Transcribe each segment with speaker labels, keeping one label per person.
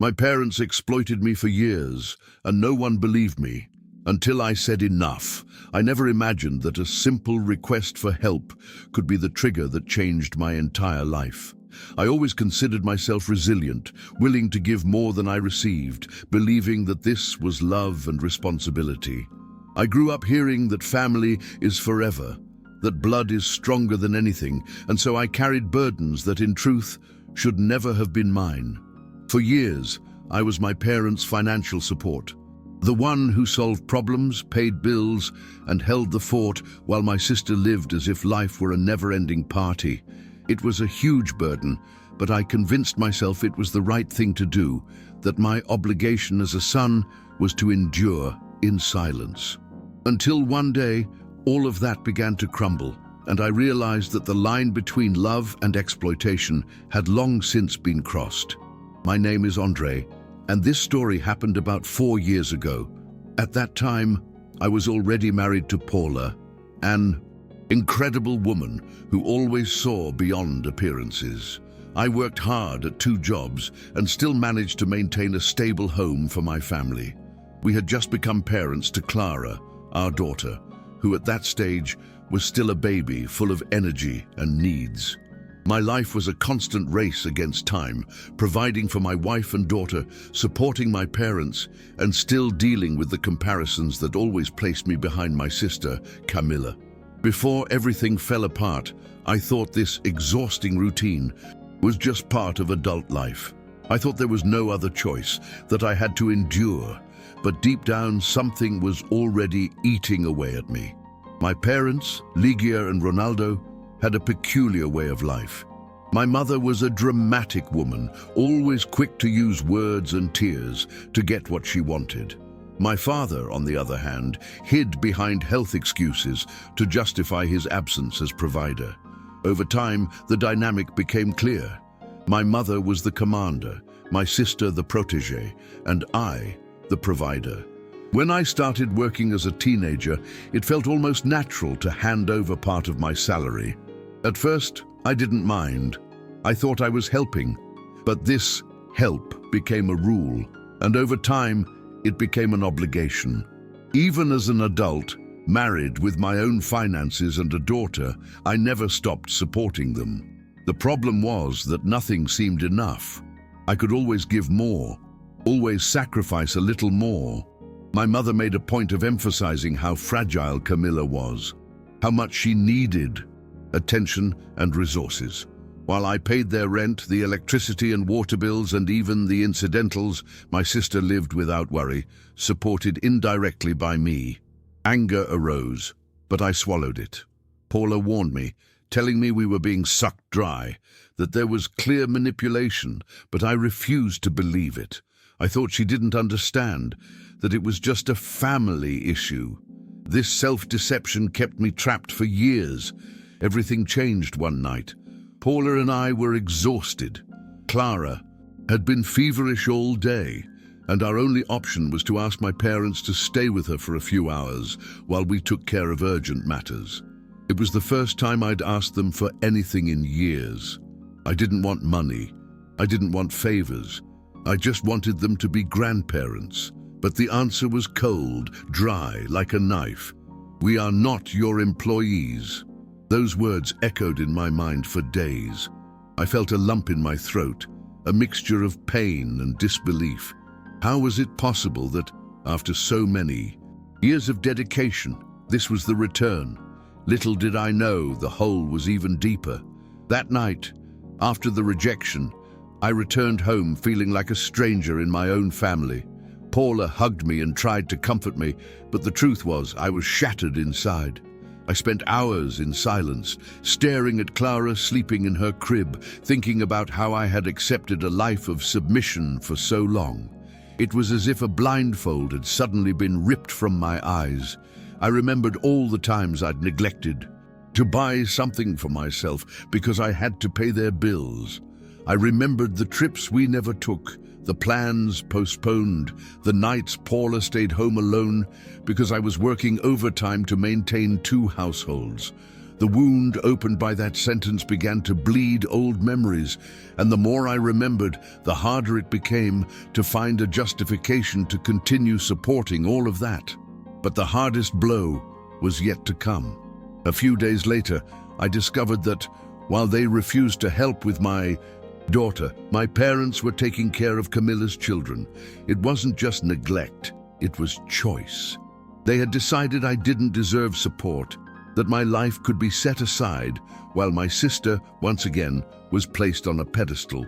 Speaker 1: My parents exploited me for years, and no one believed me. Until I said enough, I never imagined that a simple request for help could be the trigger that changed my entire life. I always considered myself resilient, willing to give more than I received, believing that this was love and responsibility. I grew up hearing that family is forever, that blood is stronger than anything, and so I carried burdens that in truth should never have been mine. For years, I was my parents' financial support, the one who solved problems, paid bills, and held the fort while my sister lived as if life were a never-ending party. It was a huge burden, but I convinced myself it was the right thing to do, that my obligation as a son was to endure in silence. Until one day, all of that began to crumble, and I realized that the line between love and exploitation had long since been crossed. My name is Andre, and this story happened about 4 years ago. At that time, I was already married to Paula, an incredible woman who always saw beyond appearances. I worked hard at 2 jobs and still managed to maintain a stable home for my family. We had just become parents to Clara, our daughter, who at that stage was still a baby full of energy and needs. My life was a constant race against time, providing for my wife and daughter, supporting my parents, and still dealing with the comparisons that always placed me behind my sister, Camilla. Before everything fell apart, I thought this exhausting routine was just part of adult life. I thought there was no other choice, that I had to endure, but deep down something was already eating away at me. My parents, Ligia and Ronaldo, had a peculiar way of life. My mother was a dramatic woman, always quick to use words and tears to get what she wanted. My father, on the other hand, hid behind health excuses to justify his absence as provider. Over time, the dynamic became clear. My mother was the commander, my sister the protege, and I the provider. When I started working as a teenager, it felt almost natural to hand over part of my salary. At first, I didn't mind. I thought I was helping. But this help became a rule, and over time, it became an obligation. Even as an adult, married with my own finances and a daughter, I never stopped supporting them. The problem was that nothing seemed enough. I could always give more, always sacrifice a little more. My mother made a point of emphasizing how fragile Camilla was, how much she needed attention and resources. While I paid their rent, the electricity and water bills, and even the incidentals, my sister lived without worry, supported indirectly by me. Anger arose, but I swallowed it. Paula warned me, telling me we were being sucked dry, that there was clear manipulation, but I refused to believe it. I thought she didn't understand, that it was just a family issue. This self-deception kept me trapped for years. Everything changed one night. Paula and I were exhausted. Clara had been feverish all day, and our only option was to ask my parents to stay with her for a few hours while we took care of urgent matters. It was the first time I'd asked them for anything in years. I didn't want money. I didn't want favors. I just wanted them to be grandparents. But the answer was cold, dry, like a knife. "We are not your employees." Those words echoed in my mind for days. I felt a lump in my throat, a mixture of pain and disbelief. How was it possible that, after so many years of dedication, this was the return? Little did I know the hole was even deeper. That night, after the rejection, I returned home feeling like a stranger in my own family. Paula hugged me and tried to comfort me, but the truth was I was shattered inside. I spent hours in silence, staring at Clara sleeping in her crib, thinking about how I had accepted a life of submission for so long. It was as if a blindfold had suddenly been ripped from my eyes. I remembered all the times I'd neglected to buy something for myself because I had to pay their bills. I remembered the trips we never took, the plans postponed, the nights Paula stayed home alone because I was working overtime to maintain 2 households. The wound opened by that sentence began to bleed old memories, and the more I remembered, the harder it became to find a justification to continue supporting all of that. But the hardest blow was yet to come. A few days later, I discovered that while they refused to help with my daughter, my parents were taking care of Camilla's children. It wasn't just neglect, it was choice. They had decided I didn't deserve support, that my life could be set aside, while my sister, once again, was placed on a pedestal.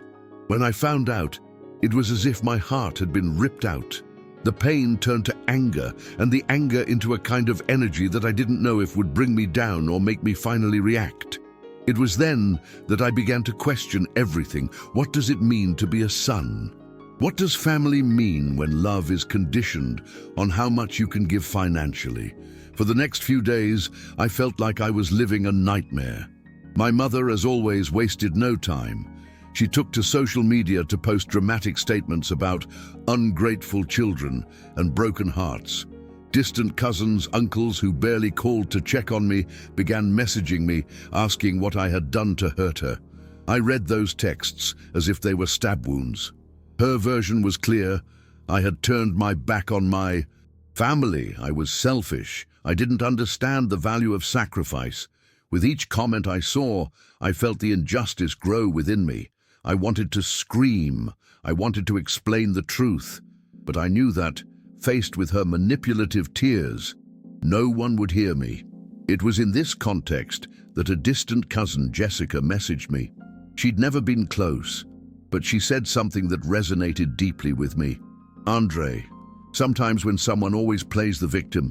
Speaker 1: When I found out, it was as if my heart had been ripped out. The pain turned to anger, and the anger into a kind of energy that I didn't know if would bring me down or make me finally react. It was then that I began to question everything. What does it mean to be a son? What does family mean when love is conditioned on how much you can give financially? For the next few days, I felt like I was living a nightmare. My mother, as always, wasted no time. She took to social media to post dramatic statements about ungrateful children and broken hearts. Distant cousins, uncles who barely called to check on me began messaging me, asking what I had done to hurt her. I read those texts as if they were stab wounds. Her version was clear. I had turned my back on my family. I was selfish. I didn't understand the value of sacrifice. With each comment I saw, I felt the injustice grow within me. I wanted to scream. I wanted to explain the truth. But I knew that, faced with her manipulative tears, no one would hear me. It was in this context that a distant cousin, Jessica, messaged me. She'd never been close, but she said something that resonated deeply with me. Andre, sometimes when someone always plays the victim,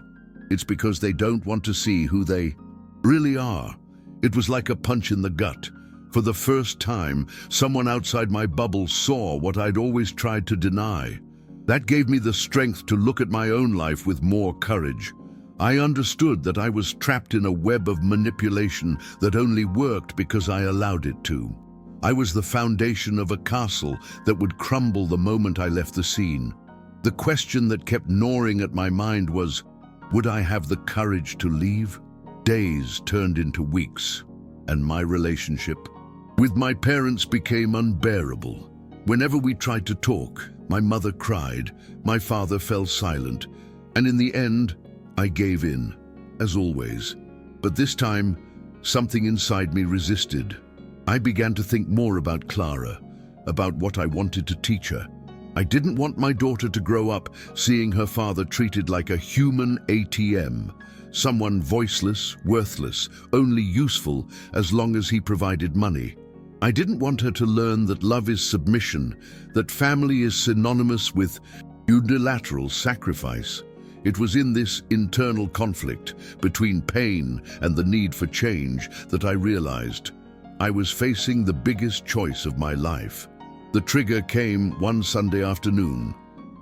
Speaker 1: it's because they don't want to see who they really are. It was like a punch in the gut. For the first time, someone outside my bubble saw what I'd always tried to deny. That gave me the strength to look at my own life with more courage. I understood that I was trapped in a web of manipulation that only worked because I allowed it to. I was the foundation of a castle that would crumble the moment I left the scene. The question that kept gnawing at my mind was, would I have the courage to leave? Days turned into weeks, and my relationship with my parents became unbearable. Whenever we tried to talk, my mother cried, my father fell silent, and in the end, I gave in, as always. But this time, something inside me resisted. I began to think more about Clara, about what I wanted to teach her. I didn't want my daughter to grow up seeing her father treated like a human ATM, someone voiceless, worthless, only useful as long as he provided money. I didn't want her to learn that love is submission, that family is synonymous with unilateral sacrifice. It was in this internal conflict between pain and the need for change that I realized I was facing the biggest choice of my life. The trigger came one Sunday afternoon.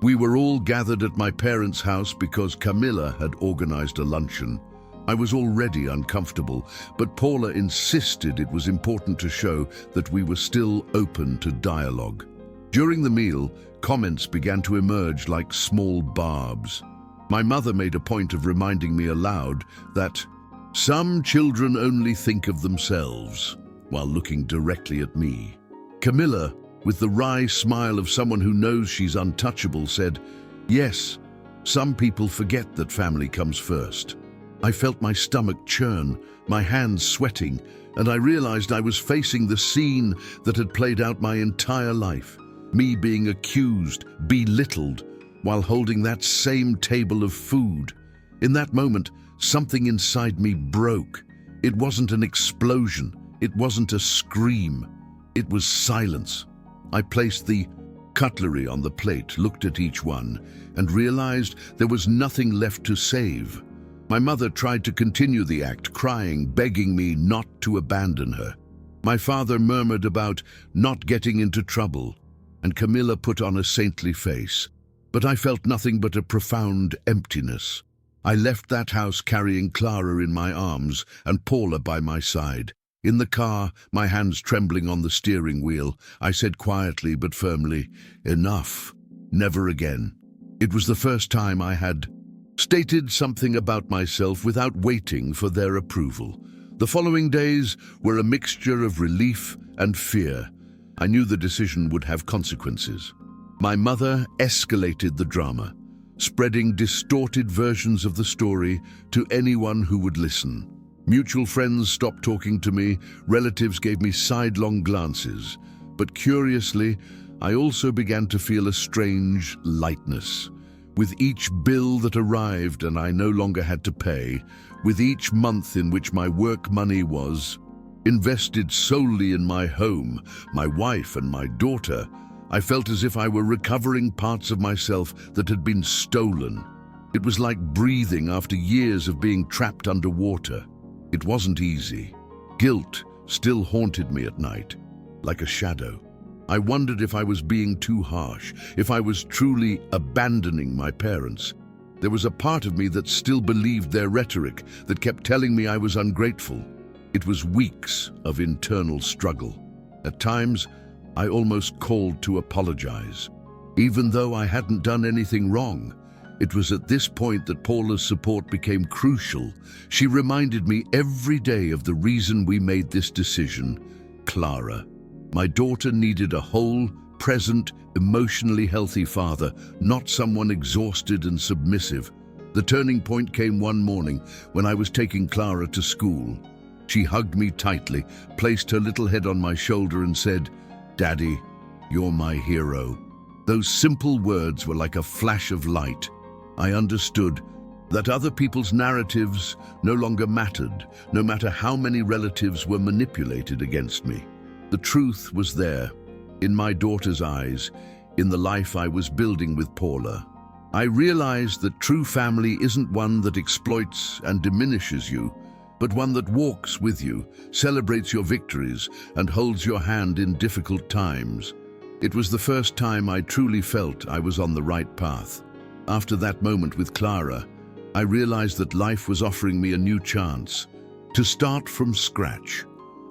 Speaker 1: We were all gathered at my parents' house because Camilla had organized a luncheon. I was already uncomfortable, but Paula insisted it was important to show that we were still open to dialogue. During the meal, comments began to emerge like small barbs. My mother made a point of reminding me aloud that some children only think of themselves, while looking directly at me. Camilla, with the wry smile of someone who knows she's untouchable, said, "Yes, some people forget that family comes first." I felt my stomach churn, my hands sweating, and I realized I was facing the scene that had played out my entire life. Me being accused, belittled, while holding that same table of food. In that moment, something inside me broke. It wasn't an explosion. It wasn't a scream. It was silence. I placed the cutlery on the plate, looked at each one, and realized there was nothing left to save. My mother tried to continue the act, crying, begging me not to abandon her. My father murmured about not getting into trouble, and Camilla put on a saintly face. But I felt nothing but a profound emptiness. I left that house carrying Clara in my arms and Paula by my side. In the car, my hands trembling on the steering wheel, I said quietly but firmly, "Enough. Never again." It was the first time I had stated something about myself without waiting for their approval. The following days were a mixture of relief and fear. I knew the decision would have consequences. My mother escalated the drama, spreading distorted versions of the story to anyone who would listen. Mutual friends stopped talking to me, relatives gave me sidelong glances. But curiously, I also began to feel a strange lightness. With each bill that arrived and I no longer had to pay, with each month in which my work money was invested solely in my home, my wife and my daughter, I felt as if I were recovering parts of myself that had been stolen. It was like breathing after years of being trapped underwater. It wasn't easy. Guilt still haunted me at night, like a shadow. I wondered if I was being too harsh, if I was truly abandoning my parents. There was a part of me that still believed their rhetoric, that kept telling me I was ungrateful. It was weeks of internal struggle. At times, I almost called to apologize. Even though I hadn't done anything wrong, it was at this point that Paula's support became crucial. She reminded me every day of the reason we made this decision: Clara. My daughter needed a whole, present, emotionally healthy father, not someone exhausted and submissive. The turning point came one morning when I was taking Clara to school. She hugged me tightly, placed her little head on my shoulder and said, "Daddy, you're my hero." Those simple words were like a flash of light. I understood that other people's narratives no longer mattered, no matter how many relatives were manipulated against me. The truth was there, in my daughter's eyes, in the life I was building with Paula. I realized that true family isn't one that exploits and diminishes you, but one that walks with you, celebrates your victories, and holds your hand in difficult times. It was the first time I truly felt I was on the right path. After that moment with Clara, I realized that life was offering me a new chance, to start from scratch.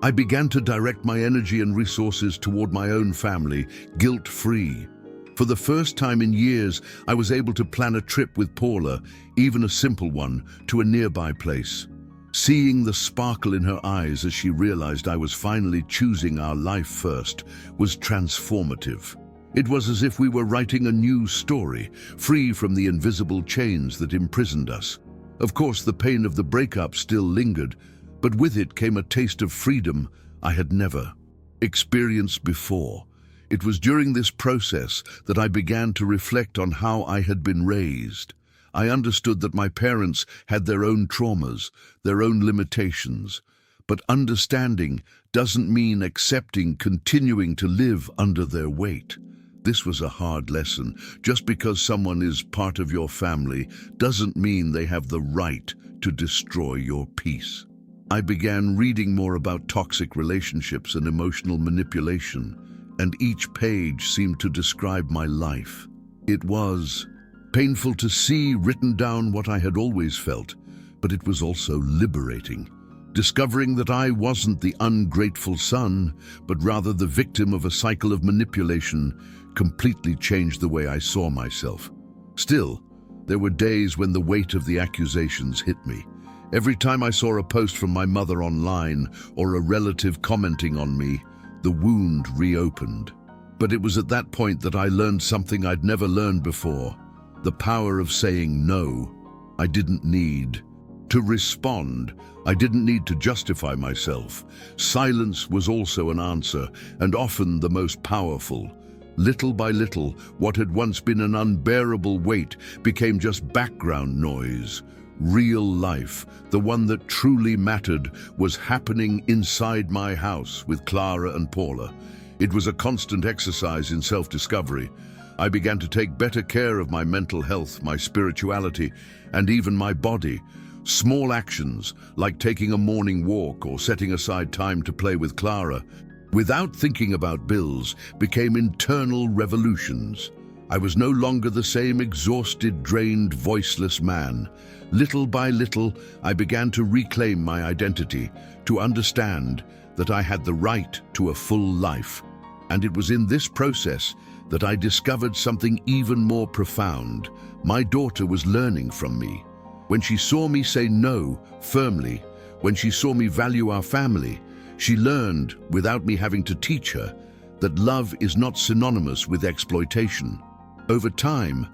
Speaker 1: I began to direct my energy and resources toward my own family, guilt-free. For the first time in years, I was able to plan a trip with Paula, even a simple one, to a nearby place. Seeing the sparkle in her eyes as she realized I was finally choosing our life first was transformative. It was as if we were writing a new story, free from the invisible chains that imprisoned us. Of course, the pain of the breakup still lingered, but with it came a taste of freedom I had never experienced before. It was during this process that I began to reflect on how I had been raised. I understood that my parents had their own traumas, their own limitations, but understanding doesn't mean accepting continuing to live under their weight. This was a hard lesson. Just because someone is part of your family doesn't mean they have the right to destroy your peace. I began reading more about toxic relationships and emotional manipulation, and each page seemed to describe my life. It was painful to see written down what I had always felt, but it was also liberating. Discovering that I wasn't the ungrateful son, but rather the victim of a cycle of manipulation, completely changed the way I saw myself. Still, there were days when the weight of the accusations hit me. Every time I saw a post from my mother online or a relative commenting on me, the wound reopened. But it was at that point that I learned something I'd never learned before: the power of saying no. I didn't need to respond. I didn't need to justify myself. Silence was also an answer, and often the most powerful. Little by little, what had once been an unbearable weight became just background noise. Real life, the one that truly mattered, was happening inside my house with Clara and Paula. It was a constant exercise in self-discovery. I began to take better care of my mental health, my spirituality, and even my body. Small actions, like taking a morning walk or setting aside time to play with Clara, without thinking about bills, became internal revolutions. I was no longer the same exhausted, drained, voiceless man. Little by little, I began to reclaim my identity, to understand that I had the right to a full life. And it was in this process that I discovered something even more profound. My daughter was learning from me. When she saw me say no firmly, When she saw me value our family, she learned, without me having to teach her, that love is not synonymous with exploitation. Over time,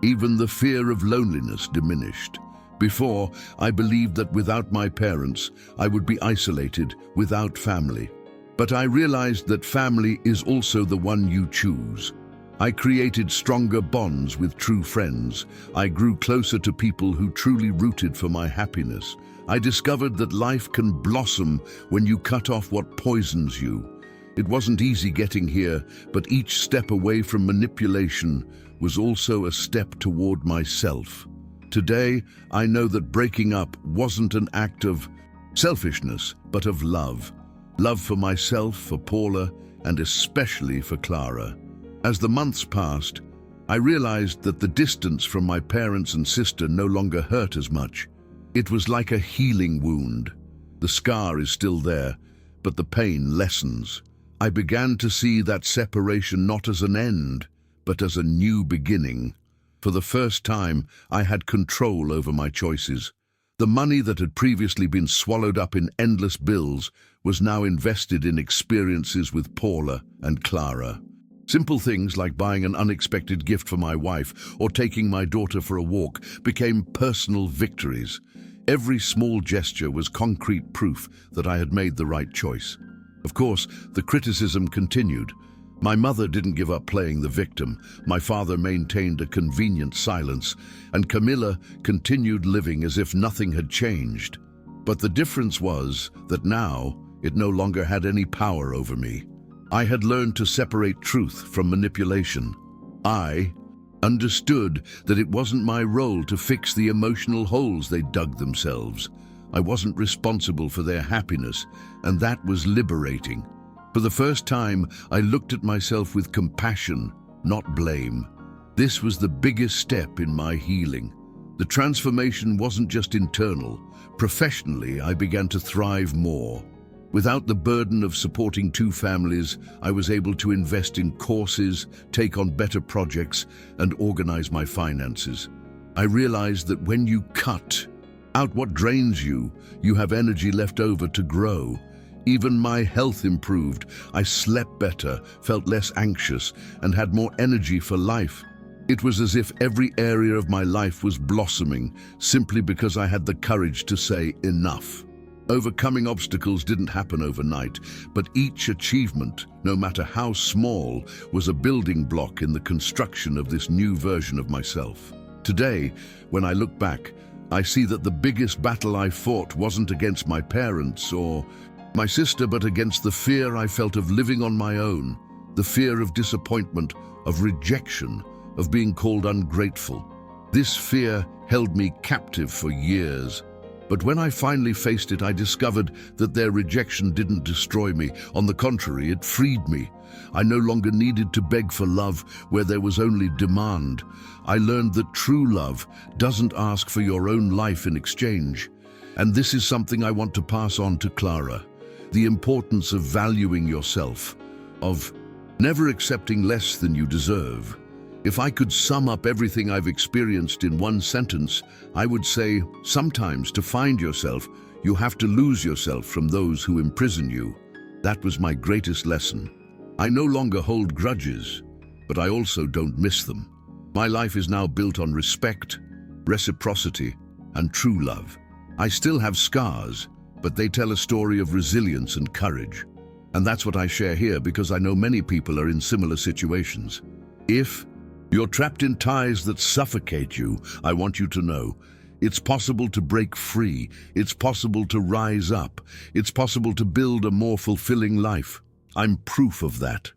Speaker 1: even the fear of loneliness diminished. Before, I believed that without my parents, I would be isolated, without family. But I realized that family is also the one you choose. I created stronger bonds with true friends. I grew closer to people who truly rooted for my happiness. I discovered that life can blossom when you cut off what poisons you. It wasn't easy getting here, but each step away from manipulation was also a step toward myself. Today, I know that breaking up wasn't an act of selfishness, but of love. Love for myself, for Paula, and especially for Clara. As the months passed, I realized that the distance from my parents and sister no longer hurt as much. It was like a healing wound. The scar is still there, but the pain lessens. I began to see that separation not as an end, but as a new beginning. For the first time, I had control over my choices. The money that had previously been swallowed up in endless bills was now invested in experiences with Paula and Clara. Simple things like buying an unexpected gift for my wife or taking my daughter for a walk became personal victories. Every small gesture was concrete proof that I had made the right choice. Of course, the criticism continued. My mother didn't give up playing the victim, my father maintained a convenient silence, and Camilla continued living as if nothing had changed. But the difference was that now it no longer had any power over me. I had learned to separate truth from manipulation. I understood that it wasn't my role to fix the emotional holes they dug themselves. I wasn't responsible for their happiness, and that was liberating. For the first time, I looked at myself with compassion, not blame. This was the biggest step in my healing. The transformation wasn't just internal. Professionally, I began to thrive more. Without the burden of supporting two families, I was able to invest in courses, take on better projects, and organize my finances. I realized that when you cut out what drains you, you have energy left over to grow. Even my health improved. I slept better, felt less anxious, and had more energy for life. It was as if every area of my life was blossoming, simply because I had the courage to say enough. Overcoming obstacles didn't happen overnight, but each achievement, no matter how small, was a building block in the construction of this new version of myself. Today, when I look back, I see that the biggest battle I fought wasn't against my parents or my sister, but against the fear I felt of living on my own, the fear of disappointment, of rejection, of being called ungrateful. This fear held me captive for years. But when I finally faced it, I discovered that their rejection didn't destroy me. On the contrary, it freed me. I no longer needed to beg for love where there was only demand. I learned that true love doesn't ask for your own life in exchange. And this is something I want to pass on to Clara. The importance of valuing yourself, of never accepting less than you deserve. If I could sum up everything I've experienced in one sentence, I would say, sometimes to find yourself, you have to lose yourself from those who imprison you. That was my greatest lesson. I no longer hold grudges, but I also don't miss them. My life is now built on respect, reciprocity, and true love. I still have scars, but they tell a story of resilience and courage. And that's what I share here because I know many people are in similar situations. If you're trapped in ties that suffocate you, I want you to know, it's possible to break free, it's possible to rise up, it's possible to build a more fulfilling life. I'm proof of that.